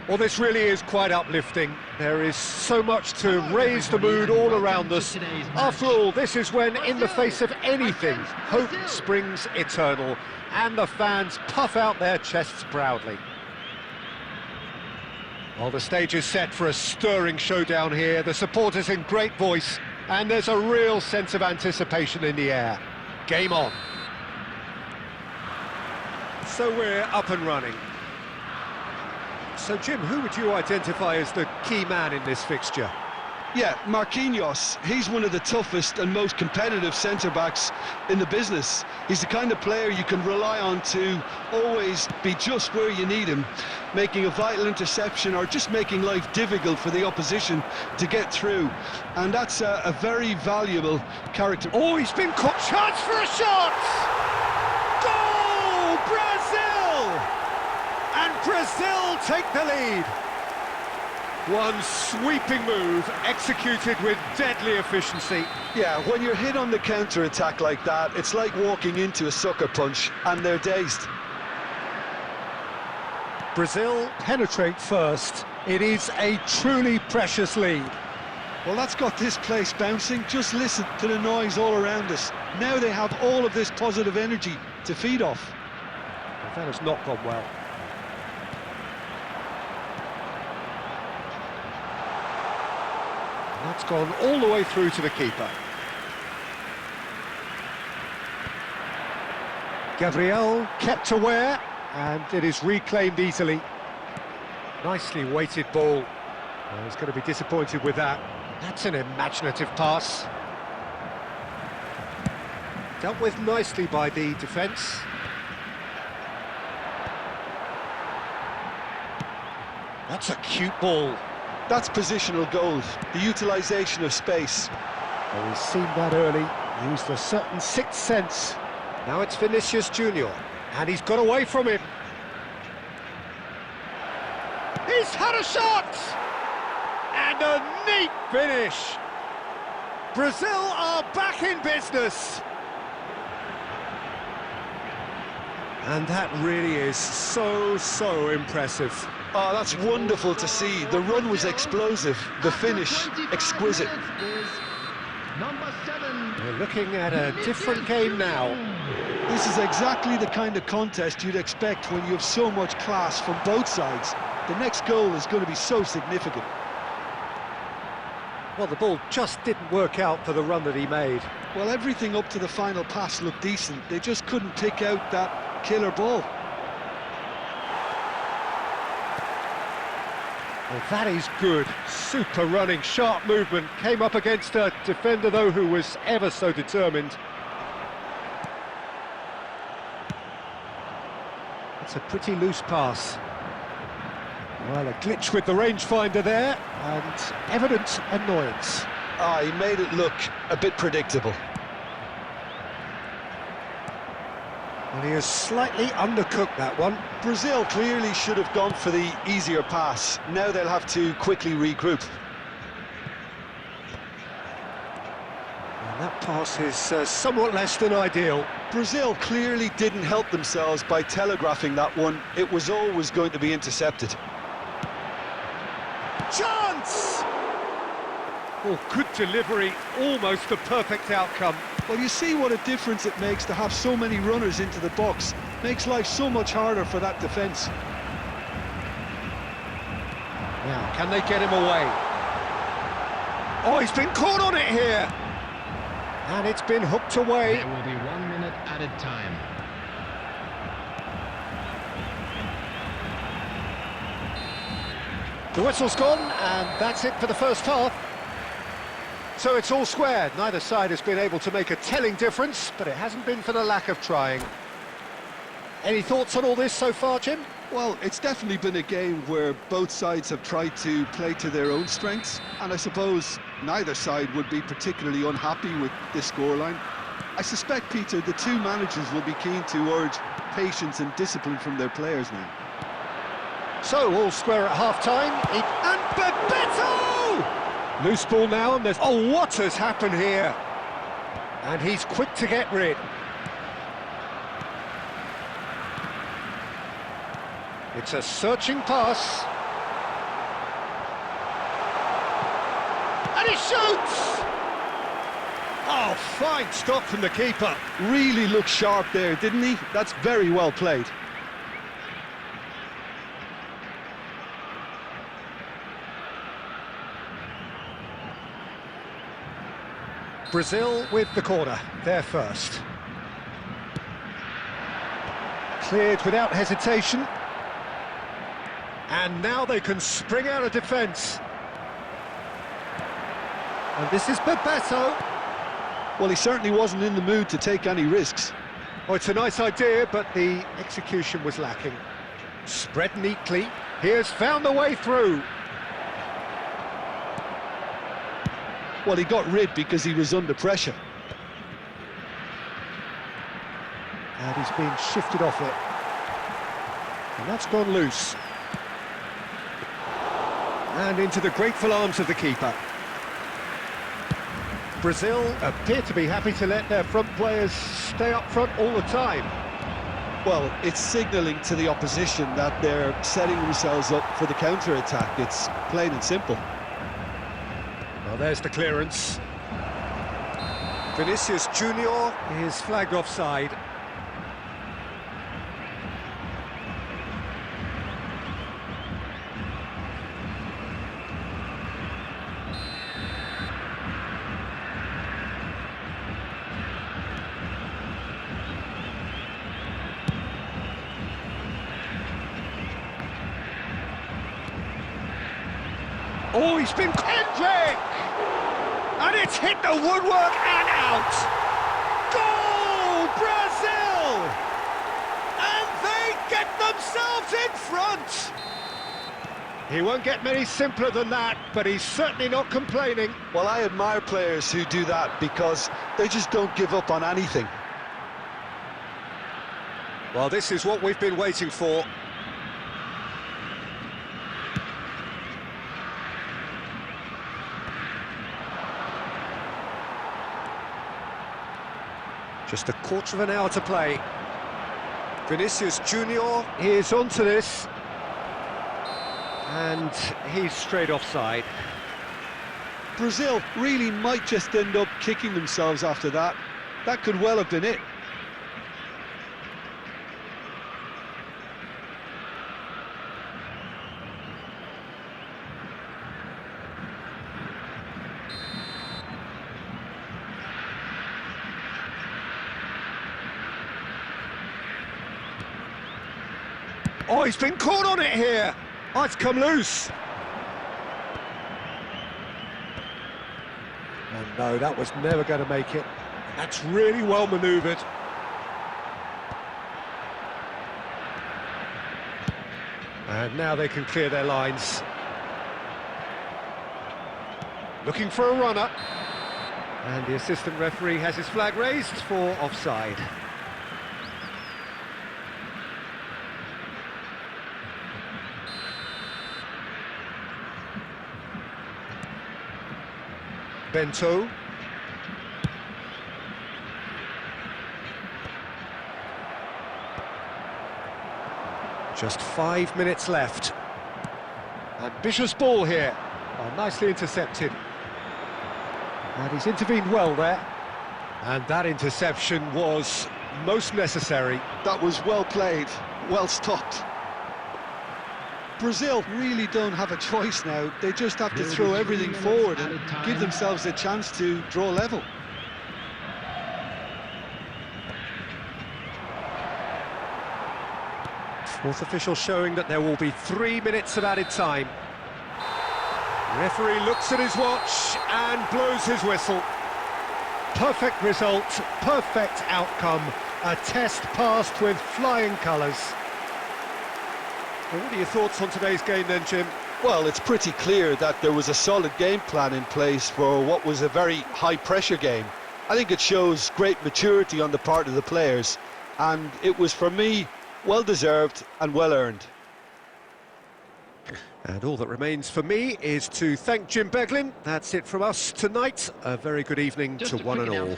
Well, this really is quite uplifting. There is so much to raise the mood all around us. After all, this is when, in the face of anything, hope springs eternal, and the fans puff out their chests proudly. Well, the stage is set for a stirring showdown here. The supporters in great voice, and there's a real sense of anticipation in the air. Game on. So we're up and running. So, Jim, who would you identify as the key man in this fixture? Yeah, Marquinhos. He's one of the toughest and most competitive centre-backs in the business. He's the kind of player you can rely on to always be just where you need him, making a vital interception or just making life difficult for the opposition to get through. And that's a very valuable character. Oh, he's been caught. Chance for a shot! Goal! Brazil! And Brazil take the lead. One sweeping move, executed with deadly efficiency. Yeah, when you're hit on the counter-attack like that, it's like walking into a sucker punch, and they're dazed. Brazil penetrate first. It is a truly precious lead. Well, that's got this place bouncing. Just listen to the noise all around us. Now they have all of this positive energy to feed off. Well, that has not gone well. That's gone all the way through to the keeper. Gabriel kept aware, and it is reclaimed easily. Nicely weighted ball. Well, he's going to be disappointed with that. That's an imaginative pass. Dealt with nicely by the defence. That's a cute ball. That's positional goals, the utilisation of space. Well, we've seen that early, used a certain sixth sense. Now it's Vinicius Junior, and he's got away from him. He's had a shot! And a neat finish! Brazil are back in business! And that really is so impressive. Oh, that's wonderful to see. The run was explosive, the finish exquisite. We're looking at a different game now. This is exactly the kind of contest you'd expect when you have so much class from both sides. The next goal is going to be so significant. Well, the ball just didn't work out for the run that he made. Well, everything up to the final pass looked decent. They just couldn't pick out that killer ball. Well, that is good. Super running, sharp movement. Came up against a defender, though, who was ever so determined. It's a pretty loose pass. Well, a glitch with the rangefinder there, and evident annoyance. Ah, he made it look a bit predictable. Well, he has slightly undercooked that one. Brazil clearly should have gone for the easier pass. Now they'll have to quickly regroup. And that pass is somewhat less than ideal. Brazil clearly didn't help themselves by telegraphing that one. It was always going to be intercepted. Chance! Oh, good delivery, almost the perfect outcome. Well, you see what a difference it makes to have so many runners into the box. Makes life so much harder for that defence. Now, can they get him away? Oh, he's been caught on it here! And it's been hooked away. There will be 1 minute added time. The whistle's gone, and that's it for the first half. So it's all squared. Neither side has been able to make a telling difference, but it hasn't been for the lack of trying. Any thoughts on all this so far, Jim? Well, it's definitely been a game where both sides have tried to play to their own strengths, and I suppose neither side would be particularly unhappy with this scoreline. I suspect, Peter, the two managers will be keen to urge patience and discipline from their players now. So, all square at half-time. And Bebeto! Loose ball now, and there's... Oh, what has happened here? And he's quick to get rid. It's a searching pass. And he shoots! Oh, fine stop from the keeper. Really looked sharp there, didn't he? That's very well played. Brazil with the corner, they're first. Cleared without hesitation. And now they can spring out of defence. And this is Bebeto. Well, he certainly wasn't in the mood to take any risks. Oh, it's a nice idea, but the execution was lacking. Spread neatly. He has found the way through. Well, he got rid because he was under pressure. And he's been shifted off it. And that's gone loose. And into the grateful arms of the keeper. Brazil appear to be happy to let their front players stay up front all the time. Well, it's signalling to the opposition that they're setting themselves up for the counter-attack. It's plain and simple. Well, there's the clearance. Vinicius Junior is flagged offside. Oh, he's been Kendrick! And it's hit the woodwork and out! Goal, Brazil! And they get themselves in front! He won't get many simpler than that, but he's certainly not complaining. Well, I admire players who do that because they just don't give up on anything. Well, this is what we've been waiting for. Just a quarter of an hour to play. Vinicius Junior is onto this. And he's straight offside. Brazil really might just end up kicking themselves after that. That could well have been it. Oh, he's been caught on it here. Oh, it's come loose. And no, that was never going to make it. That's really well manoeuvred. And now they can clear their lines. Looking for a runner. And the assistant referee has his flag raised for offside. Bento. Just 5 minutes left. Ambitious ball here. Oh, nicely intercepted. And he's intervened well there. And that interception was most necessary. That was well played, well stopped. Brazil really don't have a choice now. They just have to throw everything forward and give themselves a chance to draw level. Fourth official showing that there will be 3 minutes of added time. Referee looks at his watch and blows his whistle. Perfect result, perfect outcome. A test passed with flying colours. Well, what are your thoughts on today's game then, Jim? Well, it's pretty clear that there was a solid game plan in place for what was a very high-pressure game. I think it shows great maturity on the part of the players, and it was, for me, well-deserved and well-earned. And all that remains for me is to thank Jim Beglin. That's it from us tonight. A very good evening Just to one and all.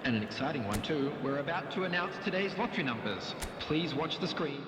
And an exciting one too. We're about to announce today's lottery numbers. Please watch the screen.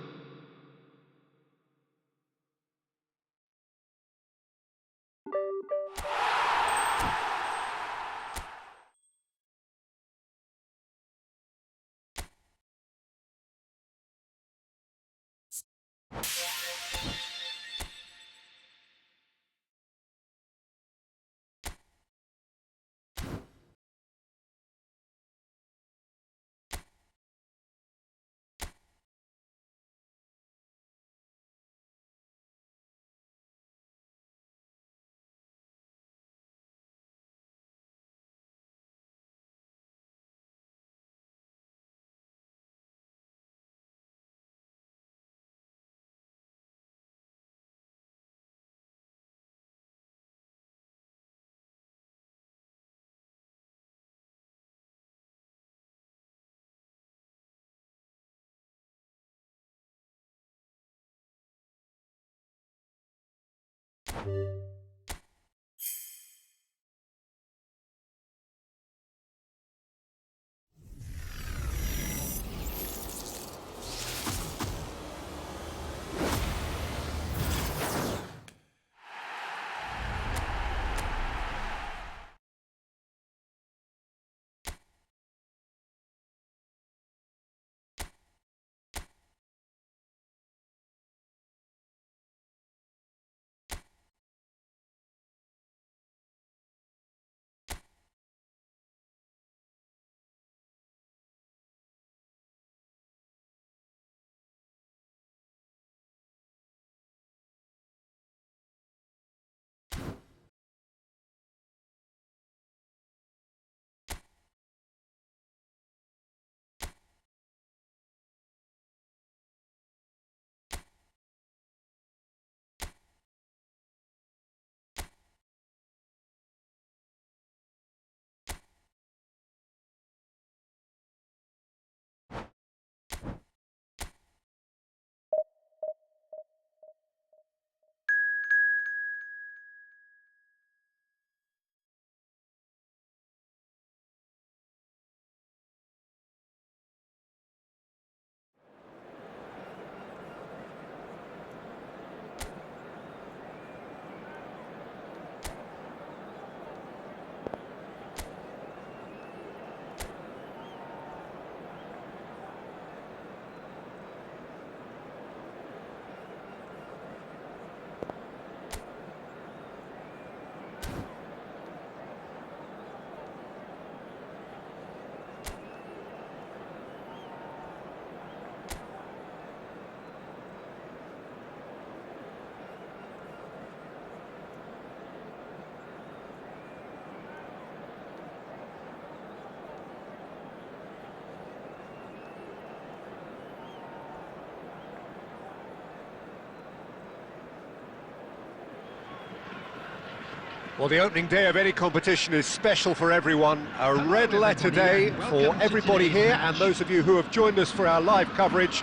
Well, the opening day of any competition is special for everyone. A red letter day for everybody here and those of you who have joined us for our live coverage.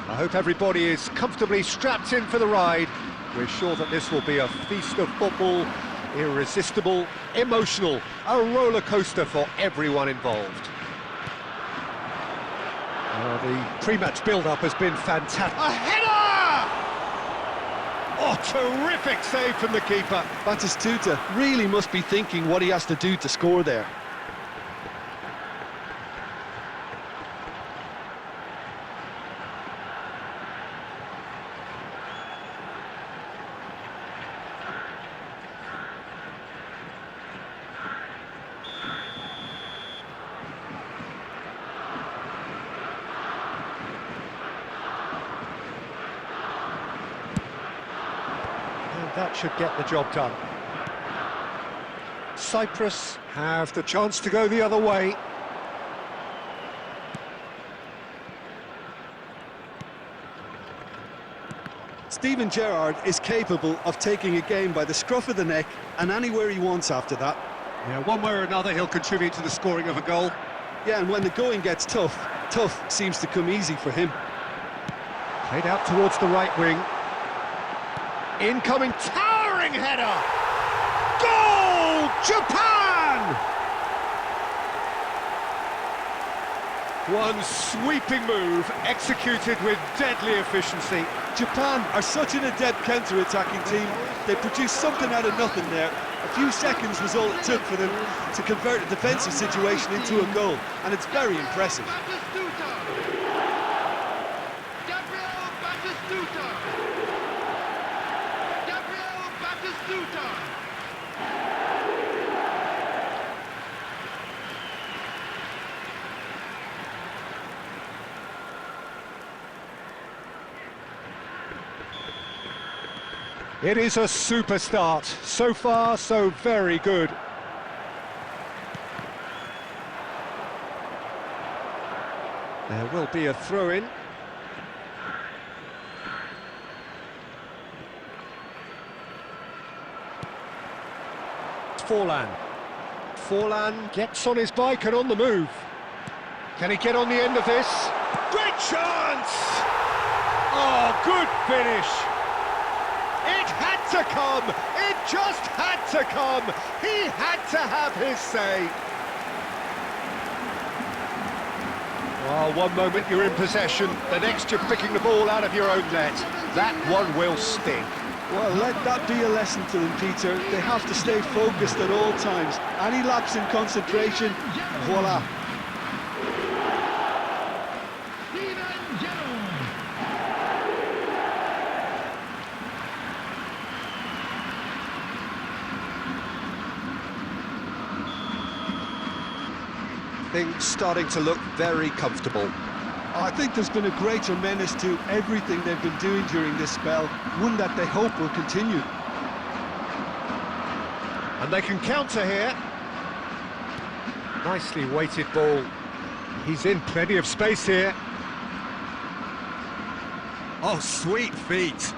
I hope everybody is comfortably strapped in for the ride. We're sure that this will be a feast of football Irresistible, emotional, a roller coaster for everyone involved. Well, the pre-match build-up has been fantastic. A header! Oh, terrific save from the keeper. Batistuta really must be thinking what he has to do to score there. That should get the job done. Cyprus have the chance to go the other way. Steven Gerrard is capable of taking a game by the scruff of the neck and anywhere he wants after that. Yeah, one way or another he'll contribute to the scoring of a goal. Yeah, and when the going gets tough, tough seems to come easy for him. Played out towards the right wing. Incoming towering header! Goal! Japan! One sweeping move, executed with deadly efficiency. Japan are such an adept counter-attacking team. They produced something out of nothing there. A few seconds was all it took for them to convert a defensive situation into a goal, and it's very impressive. It is a super start. So far, so very good. There will be a throw-in. Forlan. Forlan gets on his bike and on the move. Can he get on the end of this? Great chance! Oh, good finish! It had to come! It just had to come! He had to have his say! Oh, one moment you're in possession, the next you're picking the ball out of your own net. That one will sting. Well, let that be a lesson to them, Peter. They have to stay focused at all times. Any lapse in concentration, voila. Things starting to look very comfortable. I think there's been a greater menace to everything they've been doing during this spell, one that they hope will continue. And they can counter here. Nicely weighted ball. He's in plenty of space here. Oh, sweet feet.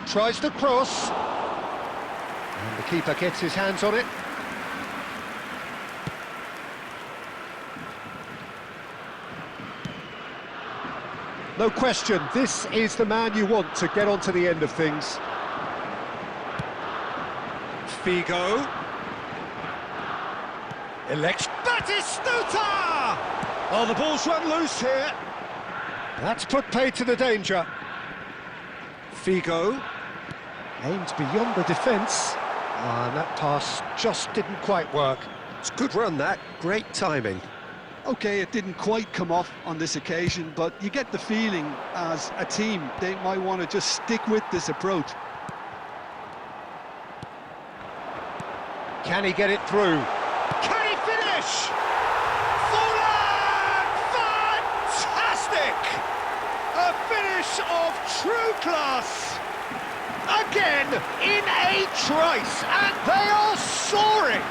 Tries to cross. And the keeper gets his hands on it. No question, this is the man you want to get onto the end of things. Figo. Elects Batistuta! Oh, the ball's run loose here. That's put paid to the danger. Figo. Aimed beyond the defence. And that pass just didn't quite work. It's a good run, that. Great timing. Okay, it didn't quite come off on this occasion, but you get the feeling as a team they might want to just stick with this approach. Can he get it through? Can he finish? Forlan! Fantastic! A finish of true class! Again, in a trice, and they are soaring!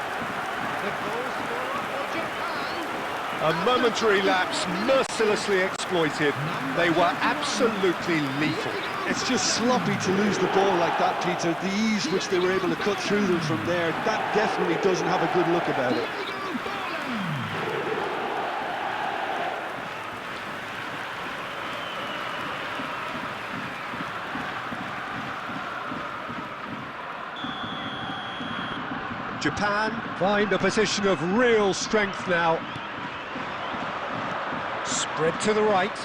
A momentary lapse, mercilessly exploited. They were absolutely lethal. It's just sloppy to lose the ball like that, Peter. The ease which they were able to cut through them from there, that definitely doesn't have a good look about it. Japan find a position of real strength now. Spread to the right.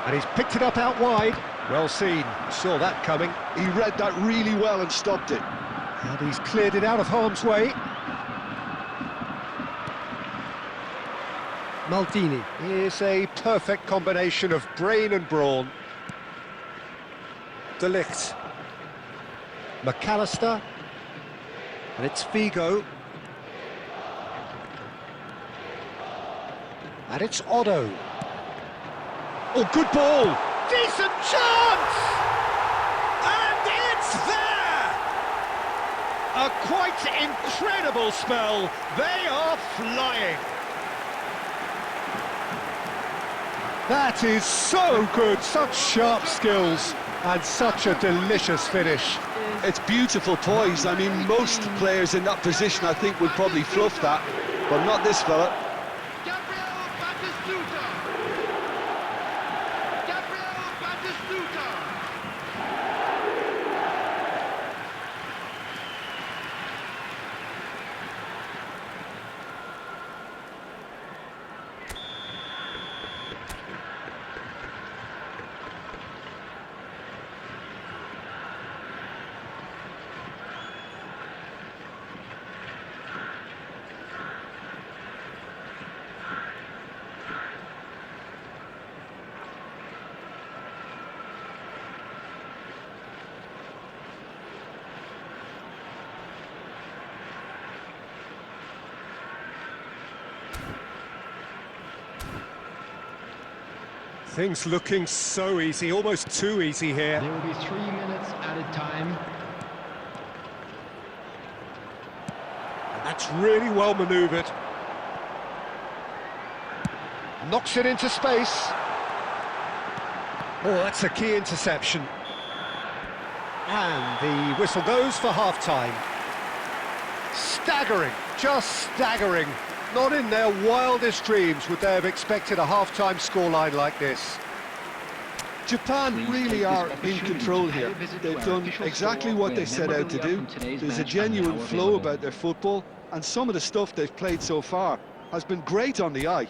And he's picked it up out wide. Well seen, saw that coming. He read that really well and stopped it. And he's cleared it out of harm's way. Maldini is a perfect combination of brain and brawn. De Ligt. McAllister. And it's Figo. And it's Otto. Oh, good ball! Decent chance! And it's there! A quite incredible spell. They are flying. That is so good, such sharp skills and such a delicious finish. It's beautiful poise. I mean, most players in that position, I think, would probably fluff that, but not this fella. Things looking so easy, almost too easy here. There will be 3 minutes added time. And that's really well manoeuvred. Knocks it into space. Oh, that's a key interception. And the whistle goes for half-time. Staggering, just staggering. Not in their wildest dreams would they have expected a half-time scoreline like this. Japan really are in control here. They've done exactly what they set out to do. There's a genuine flow about their football, and some of the stuff they've played so far has been great on the eye.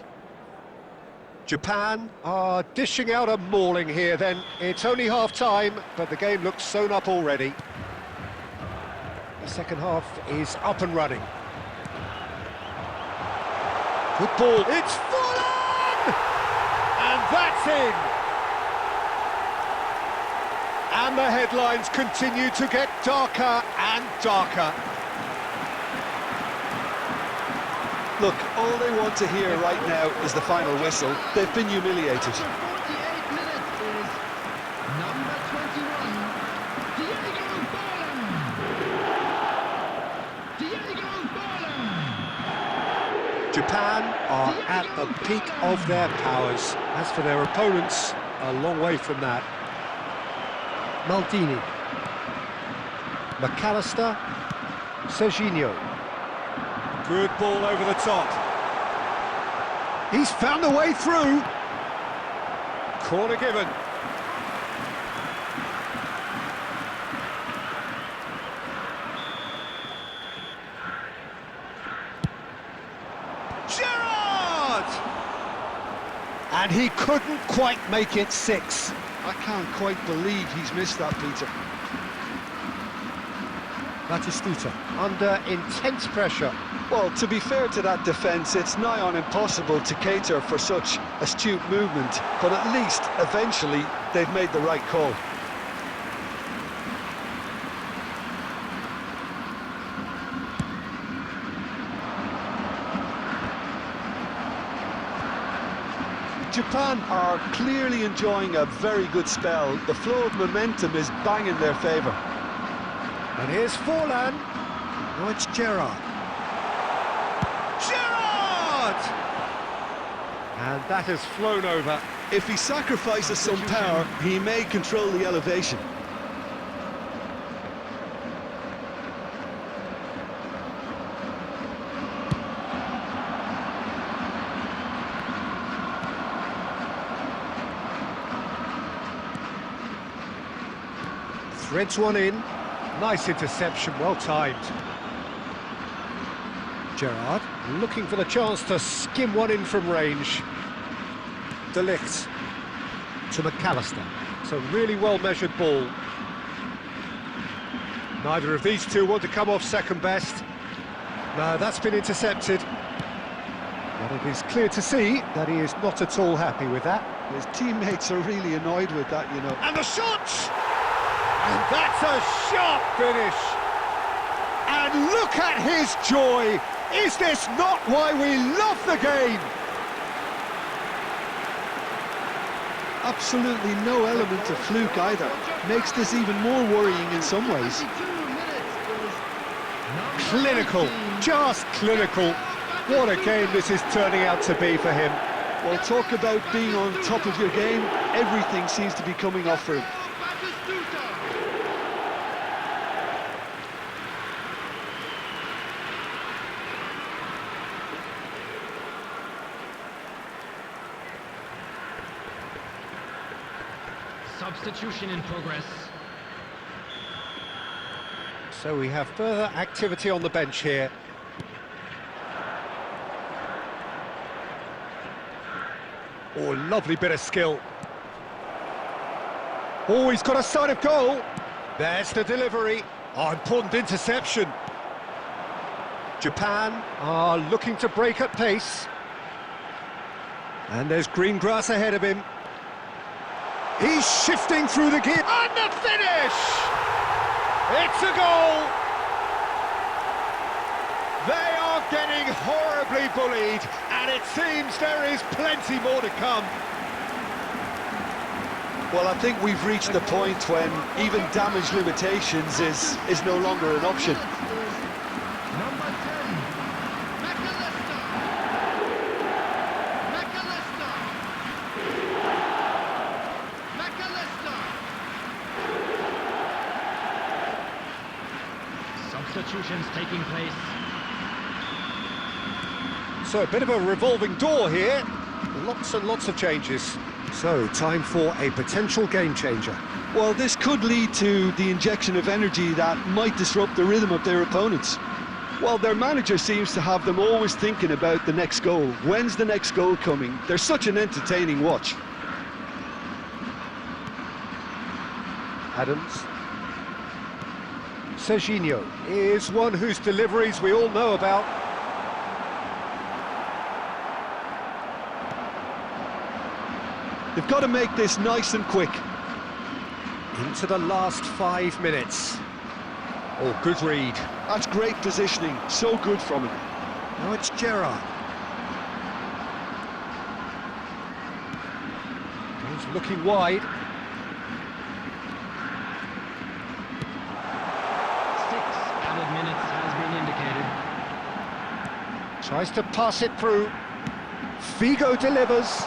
Japan are dishing out a mauling here then. It's only half-time, but the game looks sewn up already. The second half is up and running. Good ball, it's fallen! And that's in! And the headlines continue to get darker and darker. Look, all they want to hear right now is the final whistle. They've been humiliated. 48 minutes is number 21, Diego Forlan. Japan are at the peak of their powers. As for their opponents, a long way from that. Maldini. McAllister. Serginho. Good ball over the top. He's found a way through. Corner given. Gerrard! And he couldn't quite make it 6. I can't quite believe he's missed that, Peter. Batistuta under intense pressure. Well, to be fair to that defence, it's nigh on impossible to cater for such astute movement, but at least, eventually, they've made the right call. Japan are clearly enjoying a very good spell. The flow of momentum is bang in their favour. And here's Forlan. Oh, it's Gerrard. Gerrard! And that has flown over. If he sacrifices some power, he may control the elevation. Threads one in. Nice interception, well timed. Gerrard looking for the chance to skim one in from range. De Ligt to McAllister. It's a really well-measured ball. Neither of these two want to come off second best. No, that's been intercepted. But it is clear to see that he is not at all happy with that. His teammates are really annoyed with that, you know. And the shot! And that's a sharp finish! And look at his joy! Is this not why we love the game? Absolutely no element of fluke either. Makes this even more worrying in some ways. Clinical, just clinical. What a game this is turning out to be for him. Well, talk about being on top of your game. Everything seems to be coming off for him. Substitution in progress. So we have further activity on the bench here. Oh, lovely bit of skill. Oh, he's got a sight of goal. There's the delivery. Oh, important interception. Japan are looking to break at pace. And there's green grass ahead of him. He's shifting through the gear. And the finish! It's a goal! They are getting horribly bullied, and it seems there is plenty more to come. Well, I think we've reached the point when even damage limitations is no longer an option. Number 10, McAllister. McAllister. McAllister. Substitutions taking place. So a bit of a revolving door here. Lots and lots of changes. So, time for a potential game changer. Well, this could lead to the injection of energy that might disrupt the rhythm of their opponents. Well, their manager seems to have them always thinking about the next goal. When's the next goal coming? They're such an entertaining watch. Adams. Serginho is one whose deliveries we all know about. They've got to make this nice and quick. Into the last 5 minutes. Oh, good read. That's great positioning. So good from him. Now it's Gerrard. He's looking wide. 6 added minutes has been indicated. Tries to pass it through. Figo delivers.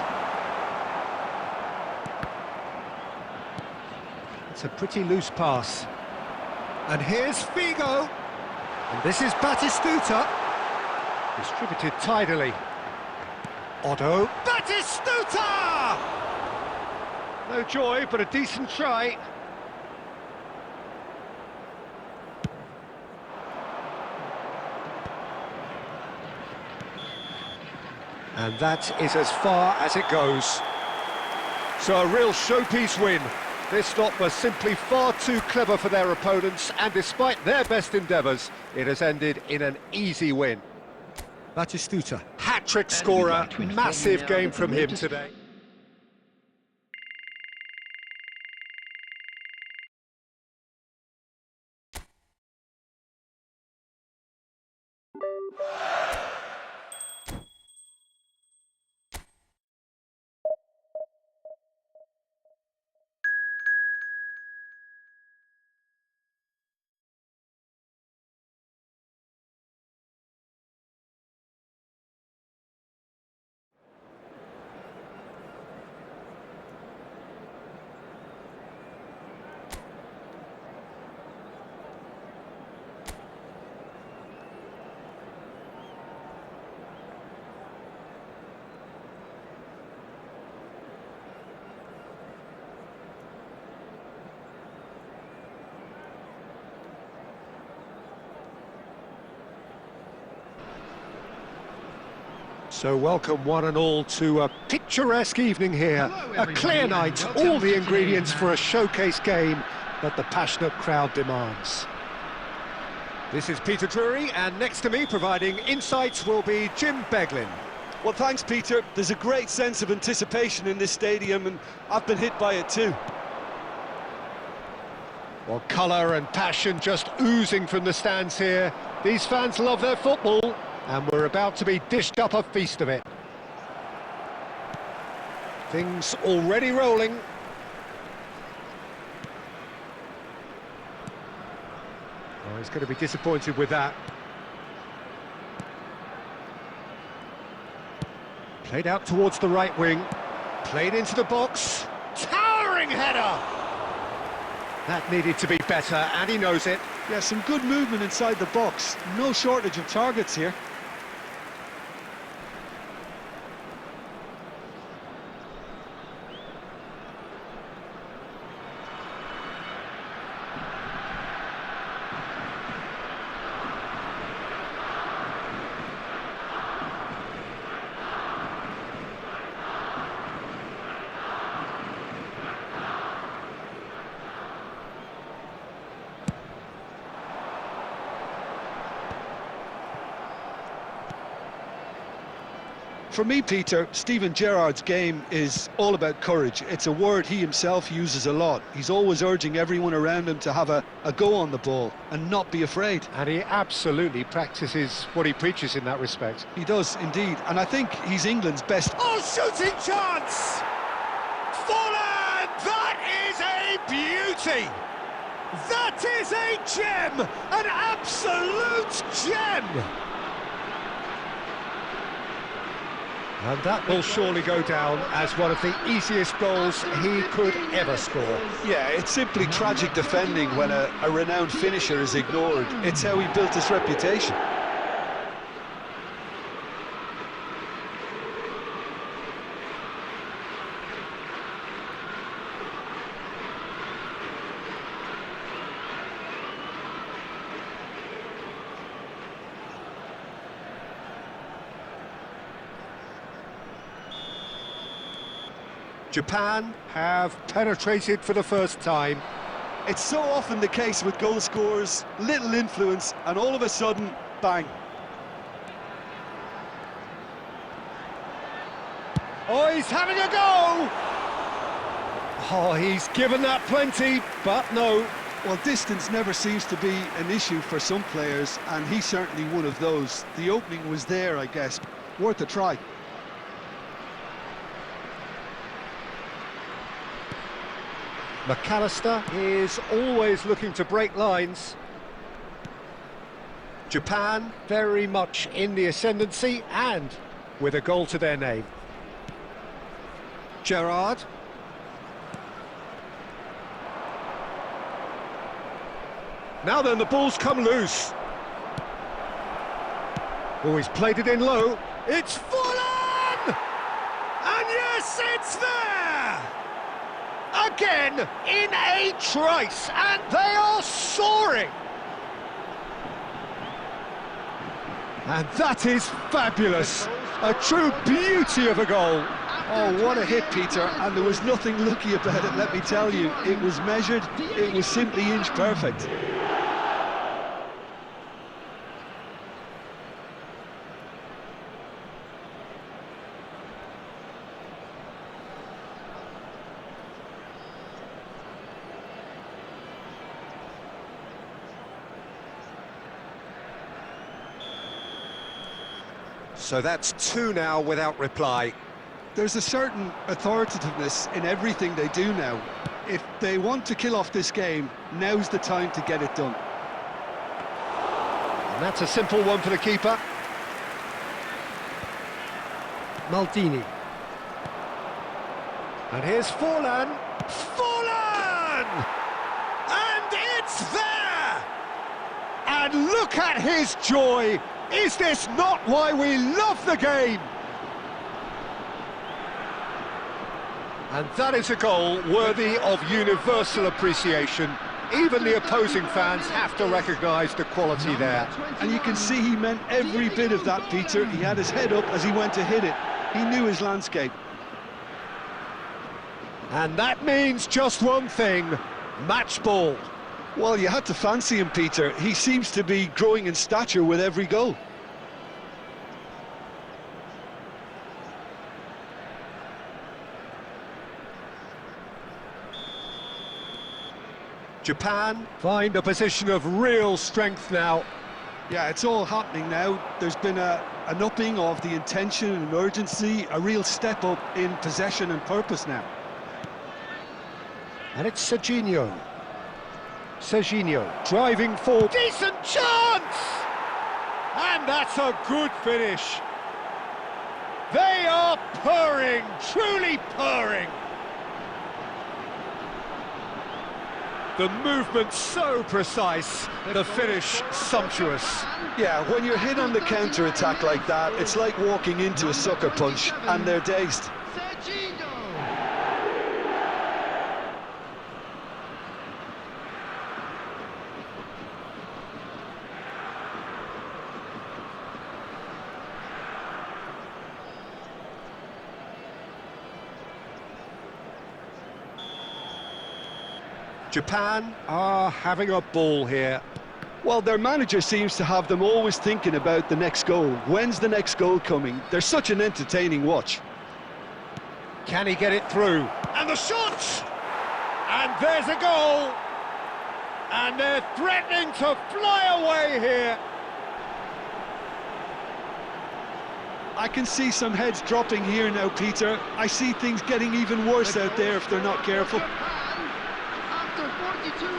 It's a pretty loose pass. And here's Figo. And this is Batistuta. Distributed tidily. Otto. Batistuta! No joy, but a decent try. And that is as far as it goes. So a real showpiece win. This stop was simply far too clever for their opponents, and despite their best endeavours, it has ended in an easy win. Batistuta, hat-trick scorer, massive game from him today. So welcome one and all to a picturesque evening here, a clear night, all the ingredients for a showcase game that the passionate crowd demands. This is Peter Drury, and next to me providing insights will be Jim Beglin. Well, thanks, Peter. There's a great sense of anticipation in this stadium, and I've been hit by it too. Well, colour and passion just oozing from the stands here. These fans love their football, and we're about to be dished up a feast of it. Things already rolling. Oh, he's going to be disappointed with that. Played out towards the right wing. Played into the box. Towering header! That needed to be better, and he knows it. Yeah, some good movement inside the box. No shortage of targets here. For me, Peter, Steven Gerrard's game is all about courage. It's a word he himself uses a lot. He's always urging everyone around him to have a go on the ball and not be afraid. And he absolutely practices what he preaches in that respect. He does, indeed. And I think he's England's best. Oh, shooting chance! Fallen! That is a beauty! That is a gem! An absolute gem! And that will surely go down as one of the easiest goals he could ever score. Yeah, it's simply tragic defending when a renowned finisher is ignored. It's how he built his reputation. Japan have penetrated for the first time. It's so often the case with goal scorers, little influence, and all of a sudden, bang. Oh, he's having a go! Oh, he's given that plenty, but no. Well, distance never seems to be an issue for some players, and he's certainly one of those. The opening was there, I guess. Worth a try. McAllister is always looking to break lines. Japan very much in the ascendancy and with a goal to their name. Gerrard. Now then, the ball's come loose. Oh, he's played it in low. It's Fulham! And yes, it's there! Again, in a trice, and they are soaring! And that is fabulous! A true beauty of a goal! Oh, what a hit, Peter, and there was nothing lucky about it, let me tell you. It was measured, it was simply inch perfect. So that's two now without reply. There's a certain authoritativeness in everything they do now. If they want to kill off this game, now's the time to get it done. And that's a simple one for the keeper. Maldini. And here's Forlan. Forlan! And it's there! And look at his joy! Is this not why we love the game? And that is a goal worthy of universal appreciation. Even the opposing fans have to recognise the quality there. And you can see he meant every bit of that, Peter. He had his head up as he went to hit it. He knew his landscape. And that means just one thing, match ball. Well, you had to fancy him, Peter. He seems to be growing in stature with every goal. Japan find a position of real strength now. Yeah, it's all happening now. There's been an upping of the intention and urgency, a real step up in possession and purpose now. And it's Serginho. Serginho driving forward. Decent chance! And that's a good finish. They are purring, truly purring. The movement so precise, the finish sumptuous. Yeah, when you're hit on the counter-attack like that, it's like walking into a sucker punch, and they're dazed. Japan are having a ball here. Well, their manager seems to have them always thinking about the next goal. When's the next goal coming? They're such an entertaining watch. Can he get it through? And the shot! And there's a goal! And they're threatening to fly away here. I can see some heads dropping here now, Peter. I see things getting even worse out there if they're not careful.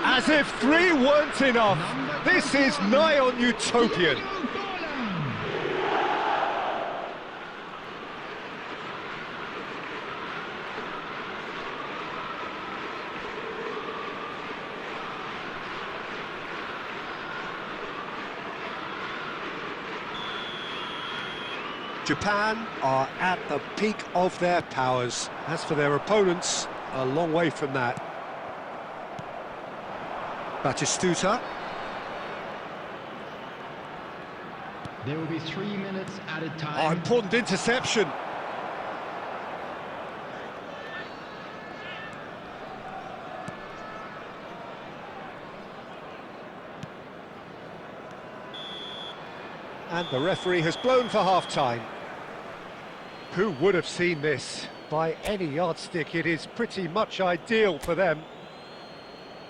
As if 3 weren't enough. This is nigh on utopian. Japan are at the peak of their powers. As for their opponents, a long way from that. Batistuta. There will be 3 minutes added time. Important interception. And the referee has blown for half-time. Who would have seen this? By any yardstick, it is pretty much ideal for them.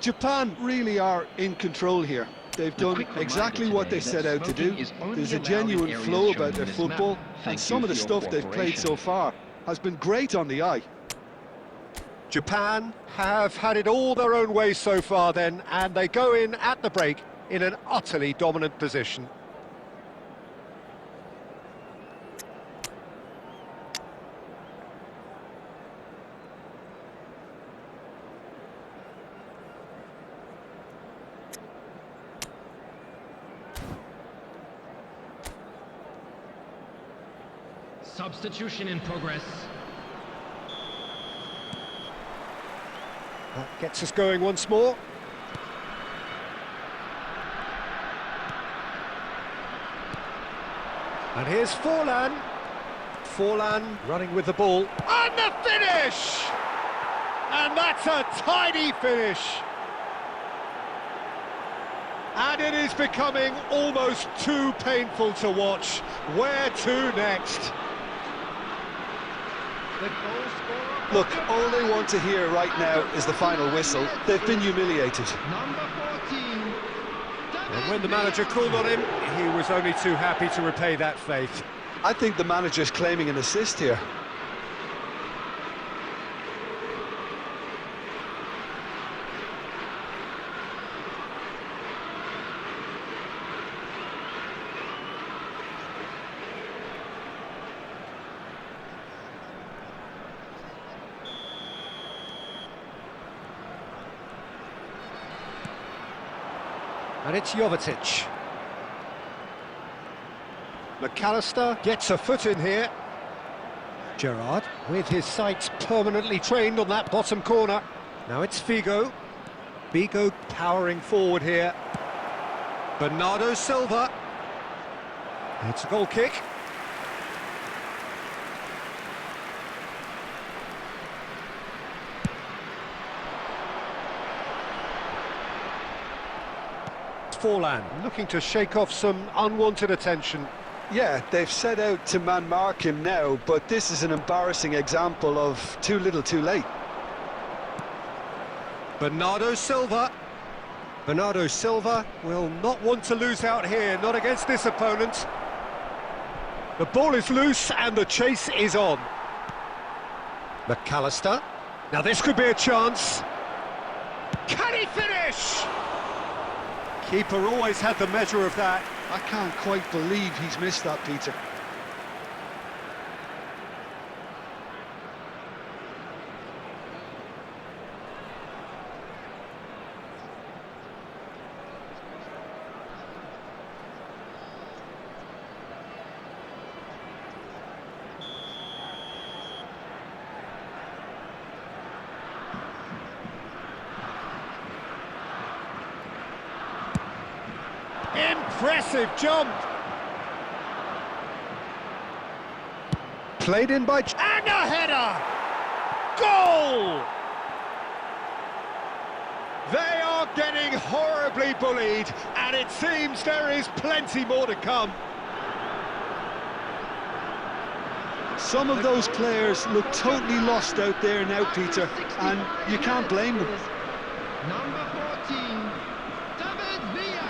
Japan really are in control here. They've done exactly what they set out to do. There's a genuine flow about their football, and some of the stuff they've played so far has been great on the eye. Japan have had it all their own way so far then, and they go in at the break in an utterly dominant position. Substitution in progress. That gets us going once more. And here's Forlan. Forlan running with the ball. And the finish! And that's a tidy finish. And it is becoming almost too painful to watch. Where to next? Look, all they want to hear right now is the final whistle. They've been humiliated. Number 14. And when the manager called on him, he was only too happy to repay that faith. I think the manager's claiming an assist here. And it's Jovetic. McAllister gets a foot in here. Gerrard, with his sights permanently trained on that bottom corner. Now it's Figo. Vigo powering forward here. Bernardo Silva. It's a goal kick. Forlan looking to shake off some unwanted attention. Yeah, they've set out to man-mark him now, but this is an embarrassing example of too little too late. Bernardo Silva. Bernardo Silva will not want to lose out here, not against this opponent. The ball is loose and the chase is on. McAllister. Now this could be a chance. Can he finish? Keeper always had the measure of that. I can't quite believe he's missed that, Peter. Impressive jump. Played in by... And a header! Goal! They are getting horribly bullied, and it seems there is plenty more to come. Some of those players look totally lost out there now, Peter, and you can't blame them. Number 14, David Villa.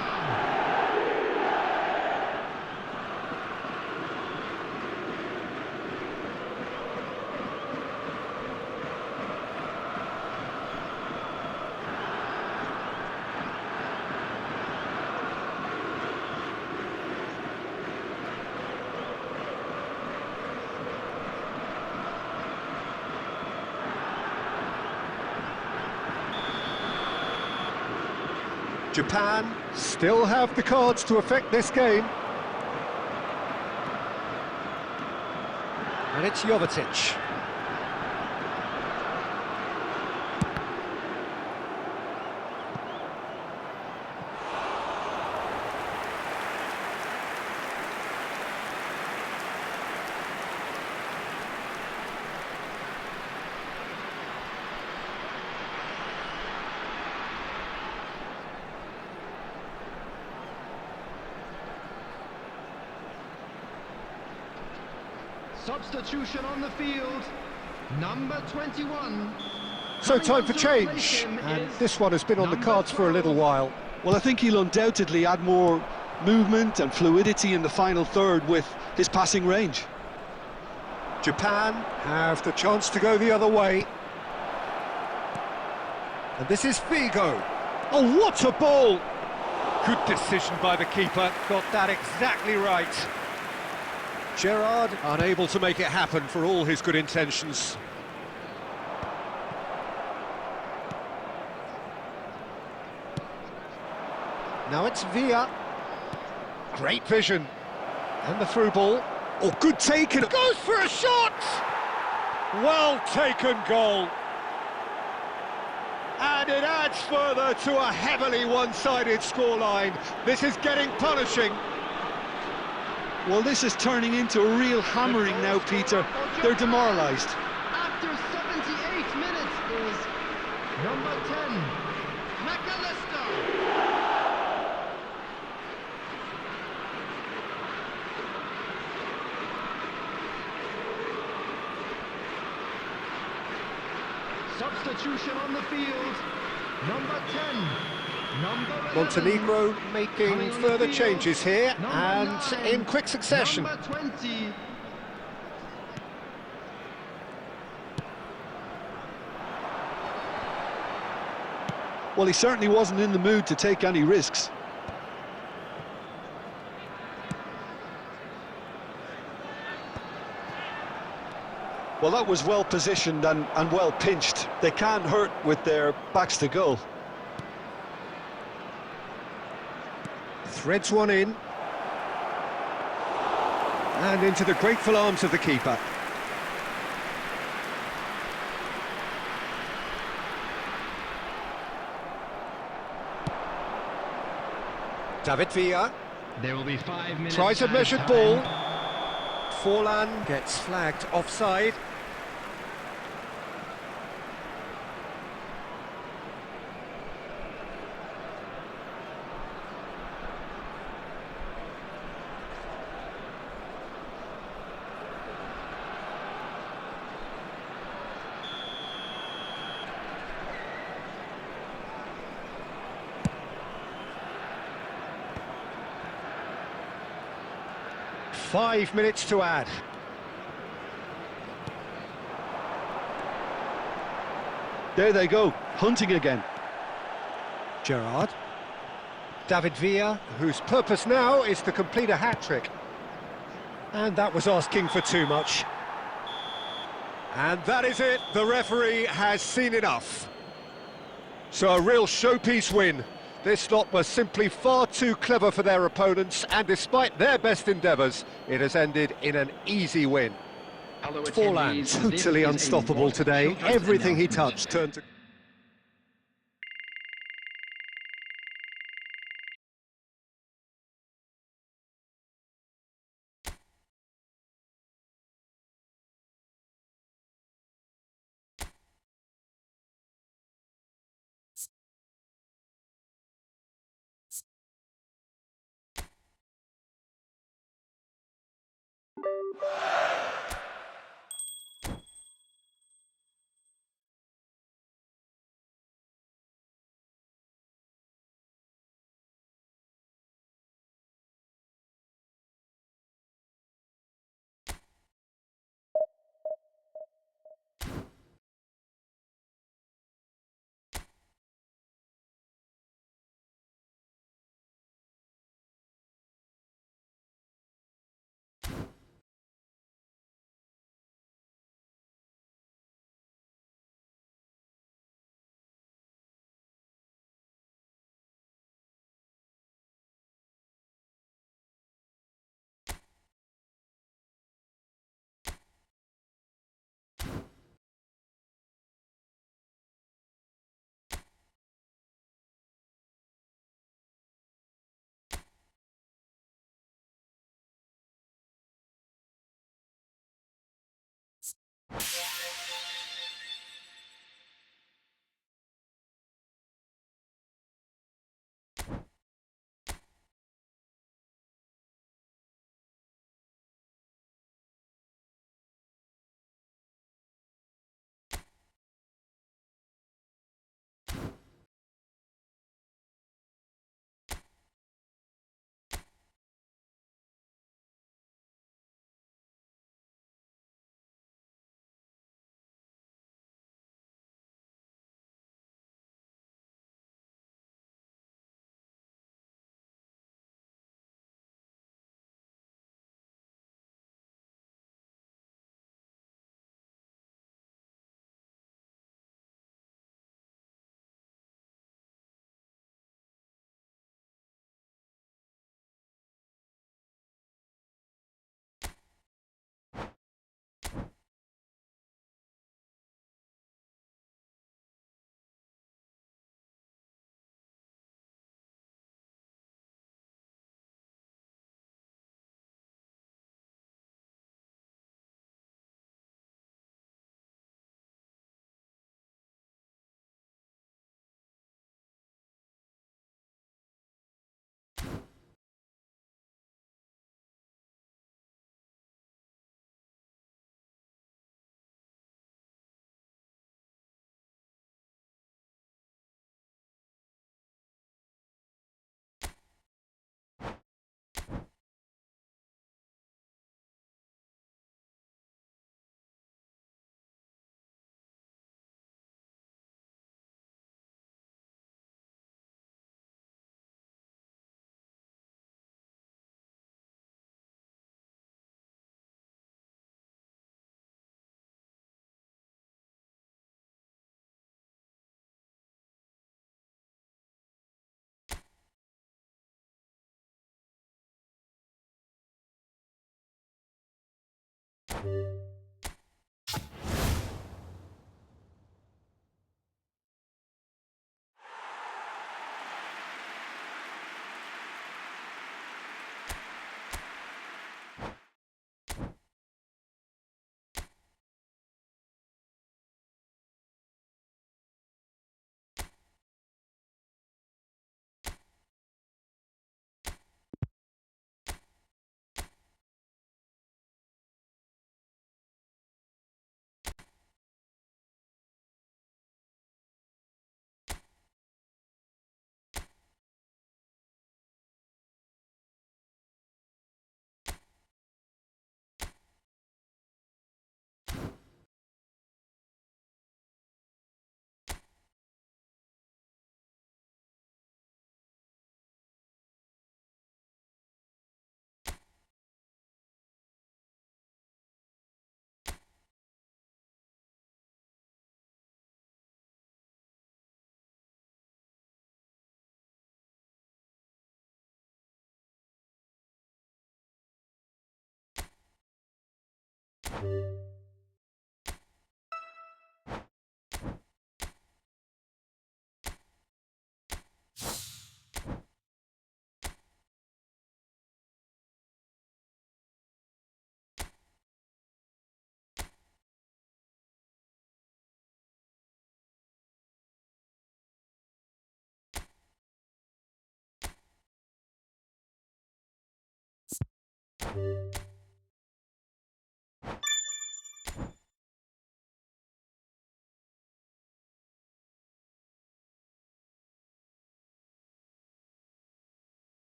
Japan still have the cards to affect this game. And it's Jovetic. Substitution on the field, number 21. So time for change, and this one has been on the cards for a little while. Well, I think he'll undoubtedly add more movement and fluidity in the final third with his passing range. Japan have the chance to go the other way. And this is Vigo. Oh, what a ball! Good decision by the keeper, got that exactly right. Gerrard unable to make it happen for all his good intentions. Now it's Villa. Great vision. And the through ball. Oh, good taken. Goes for a shot! Well taken goal. And it adds further to a heavily one-sided scoreline. This is getting punishing. Well, this is turning into a real hammering now, Peter. They're demoralised. After 78 minutes is number 10, McAllister. Substitution on the field, number 10. Montenegro making further changes here, and in quick succession. Number 20. Well, he certainly wasn't in the mood to take any risks. Well, that was well positioned and well pinched. They can't hurt with their backs to goal. Threads one in. And into the grateful arms of the keeper. David Villa There will be 5 minutes. tries a added measured time. ball. Forlan gets flagged offside. Five minutes to add. There they go, hunting again. Gerrard. David Villa, whose purpose now is to complete a hat-trick. And that was asking for too much. And that is it, the referee has seen enough. So a real showpiece win. This lot were simply far too clever for their opponents, and despite their best endeavours, it has ended in an easy win. Hello, Forlan, attendees. This totally is a unstoppable World today. Children's Everything he announcement. touched turned to...